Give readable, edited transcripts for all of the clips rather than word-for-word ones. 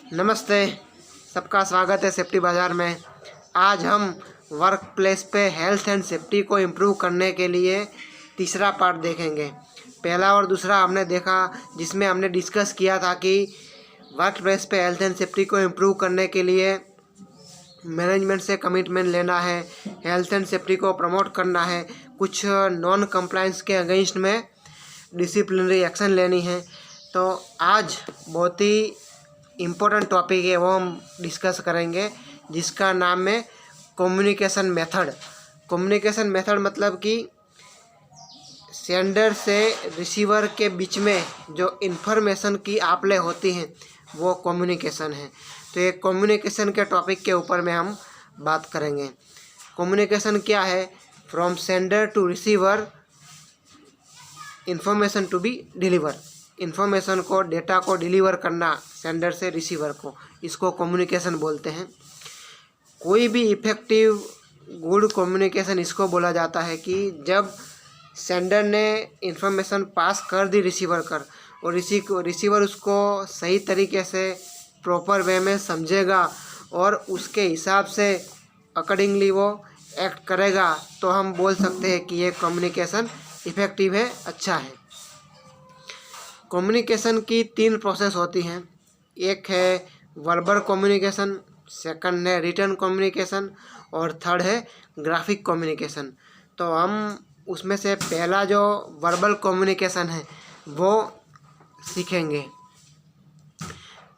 नमस्ते, सबका स्वागत है सेफ्टी बाज़ार में। आज हम वर्क प्लेस पे हेल्थ एंड सेफ्टी को इम्प्रूव करने के लिए तीसरा पार्ट देखेंगे। पहला और दूसरा हमने देखा, जिसमें हमने डिस्कस किया था कि वर्क प्लेस पे हेल्थ एंड सेफ्टी को इम्प्रूव करने के लिए मैनेजमेंट से कमिटमेंट लेना है, हेल्थ एंड सेफ्टी को प्रमोट करना है, कुछ नॉन कंप्लायंस के अगेंस्ट में डिसिप्लिनरी एक्शन लेनी है। तो आज बहुत ही इम्पोर्टेंट टॉपिक है, वो हम डिस्कस करेंगे, जिसका नाम है कम्युनिकेशन मेथड। कम्युनिकेशन मेथड मतलब कि सेंडर से रिसीवर के बीच में जो इन्फॉर्मेशन की आपले होती हैं वो कम्युनिकेशन है। तो ये कम्युनिकेशन के टॉपिक के ऊपर में हम बात करेंगे। कम्युनिकेशन क्या है? From sender to receiver, information to be deliver. Information को, डेटा को डिलीवर करना सेंडर से रिसीवर को, इसको कम्युनिकेशन बोलते हैं। कोई भी इफ़ेक्टिव गुड कम्युनिकेशन इसको बोला जाता है कि जब सेंडर ने इन्फॉर्मेशन पास कर दी रिसीवर कर, और रिसीवर उसको सही तरीके से प्रॉपर वे में समझेगा और उसके हिसाब से अकॉर्डिंगली वो एक्ट करेगा, तो हम बोल सकते हैं कि ये कम्युनिकेशन इफ़ेक्टिव है, अच्छा है। कम्युनिकेशन की 3 प्रोसेस होती हैं। एक है वर्बल कम्युनिकेशन, सेकंड है रिटन कम्युनिकेशन, और थर्ड है ग्राफिक कम्युनिकेशन। तो हम उसमें से पहला जो वर्बल कम्युनिकेशन है वो सीखेंगे।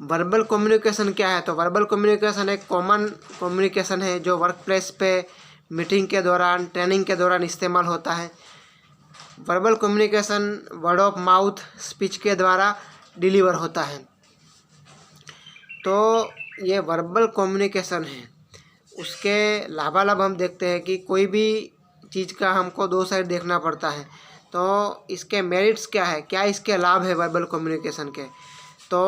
वर्बल कम्युनिकेशन क्या है? तो वर्बल कम्युनिकेशन एक कॉमन कम्युनिकेशन है जो वर्क प्लेस पे मीटिंग के दौरान, ट्रेनिंग के दौरान इस्तेमाल होता है। Verbal communication word of mouth, speech के द्वारा डिलीवर होता है। तो ये वर्बल कम्युनिकेशन है। उसके लाभालाभ हम देखते हैं कि कोई भी चीज़ का हमको 2 साइड देखना पड़ता है। तो इसके मेरिट्स क्या है, क्या इसके लाभ है वर्बल कम्युनिकेशन के? तो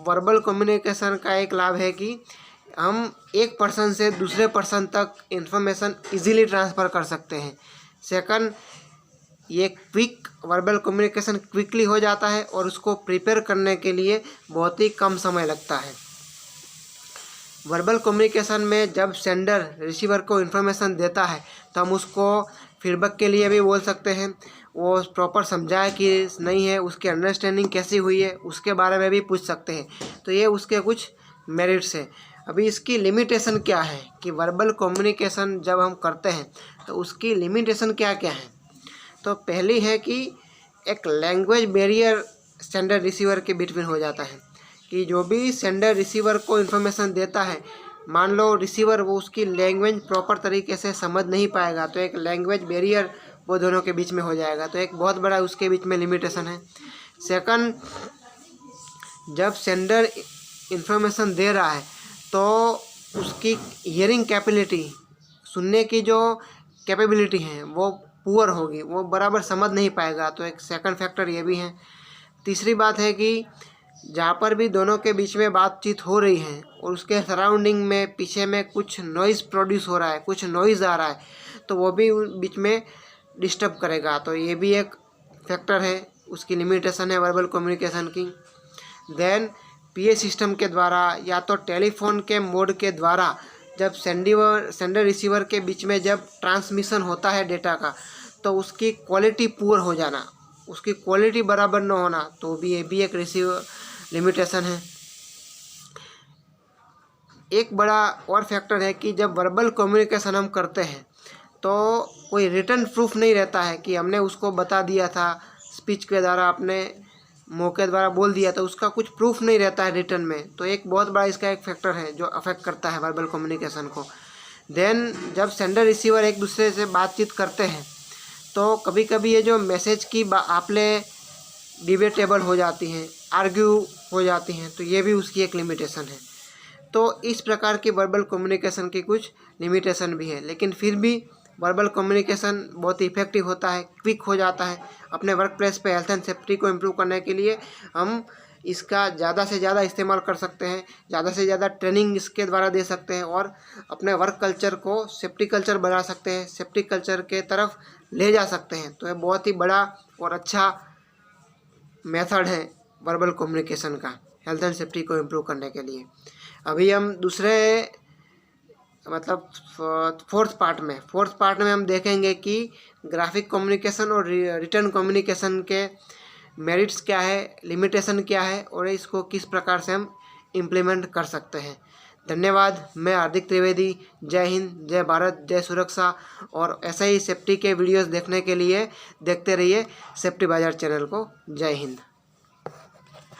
वर्बल कम्युनिकेशन का एक लाभ है कि हम एक पर्सन से दूसरे पर्सन तक इन्फॉर्मेशन इजीली ट्रांसफ़र कर सकते हैं। सेकंड, ये क्विक वर्बल कम्युनिकेशन क्विकली हो जाता है और उसको प्रिपेयर करने के लिए बहुत ही कम समय लगता है। वर्बल कम्युनिकेशन में जब सेंडर रिसीवर को इन्फॉर्मेशन देता है तो हम उसको फीडबैक के लिए भी बोल सकते हैं, वो प्रॉपर समझाए कि नहीं है, उसकी अंडरस्टैंडिंग कैसी हुई है, उसके बारे में भी पूछ सकते हैं। तो ये उसके कुछ मेरिट्स हैं। अभी इसकी लिमिटेशन क्या है कि वर्बल कम्युनिकेशन जब हम करते हैं तो उसकी लिमिटेशन क्या क्या है? तो पहली है कि एक लैंग्वेज बैरियर सेंडर रिसीवर के बिटवीन हो जाता है कि जो भी सेंडर रिसीवर को इन्फॉर्मेशन देता है, मान लो रिसीवर वो उसकी लैंग्वेज प्रॉपर तरीके से समझ नहीं पाएगा, तो एक लैंग्वेज बैरियर वो दोनों के बीच में हो जाएगा। तो एक बहुत बड़ा उसके बीच में लिमिटेशन है। सेकंड, जब सेंडर इन्फॉर्मेशन दे रहा है तो उसकी हियरिंग कैपेबिलिटी, सुनने की जो कैपेबिलिटी है वो पुअर होगी, वो बराबर समझ नहीं पाएगा। तो एक सेकंड फैक्टर ये भी है। तीसरी बात है कि जहाँ पर भी दोनों के बीच में बातचीत हो रही है और उसके सराउंडिंग में पीछे में कुछ नॉइज़ प्रोड्यूस हो रहा है, कुछ नॉइज़ आ रहा है, तो वो भी बीच में डिस्टर्ब करेगा। तो ये भी एक फैक्टर है, उसकी लिमिटेशन है वर्बल कम्युनिकेशन की। देन पीए सिस्टम के द्वारा या तो टेलीफोन के मोड के द्वारा जब सेंडर रिसीवर के बीच में जब ट्रांसमिशन होता है डेटा का, तो उसकी क्वालिटी पुअर हो जाना, उसकी क्वालिटी बराबर न होना, तो भी ये भी एक रिसीवर लिमिटेशन है। एक बड़ा और फैक्टर है कि जब वर्बल कम्युनिकेशन हम करते हैं तो कोई रिटन प्रूफ नहीं रहता है कि हमने उसको बता दिया था, स्पीच के द्वारा अपने मुँह के द्वारा बोल दिया, तो उसका कुछ प्रूफ नहीं रहता है रिटन में। तो एक बहुत बड़ा इसका एक फैक्टर है जो अफेक्ट करता है वर्बल कम्युनिकेशन को। देन जब सेंडर रिसीवर एक दूसरे से बातचीत करते हैं तो कभी कभी ये जो मैसेज की आपले डिबेटेबल हो जाती हैं, आर्ग्यू हो जाती हैं, तो ये भी उसकी एक लिमिटेशन है। तो इस प्रकार की वर्बल कम्युनिकेशन की कुछ लिमिटेशन भी है, लेकिन फिर भी वर्बल कम्युनिकेशन बहुत इफेक्टिव होता है, क्विक हो जाता है। अपने वर्क प्लेस पे हेल्थ एंड सेफ्टी को इम्प्रूव करने के लिए हम इसका ज़्यादा से ज़्यादा इस्तेमाल कर सकते हैं, ज़्यादा से ज़्यादा ट्रेनिंग इसके द्वारा दे सकते हैं और अपने वर्क कल्चर को सेफ्टी कल्चर बना सकते हैं, सेफ्टी कल्चर के तरफ ले जा सकते हैं। तो ये बहुत ही बड़ा और अच्छा मेथड है वर्बल कम्युनिकेशन का। हेल्थ एंड सेफ्टी को इम्प्रूव करने के लिए। अभी हम दूसरे मतलब फोर्थ पार्ट में हम देखेंगे कि ग्राफिक कम्युनिकेशन और रिटर्न कम्युनिकेशन के मेरिट्स क्या है, लिमिटेशन क्या है और इसको किस प्रकार से हम इम्प्लीमेंट कर सकते हैं। धन्यवाद। मैं हार्दिक त्रिवेदी। जय हिंद, जय भारत, जय सुरक्षा। और ऐसे ही सेफ्टी के वीडियोस देखने के लिए देखते रहिए सेफ्टी बाजार चैनल को। जय हिंद।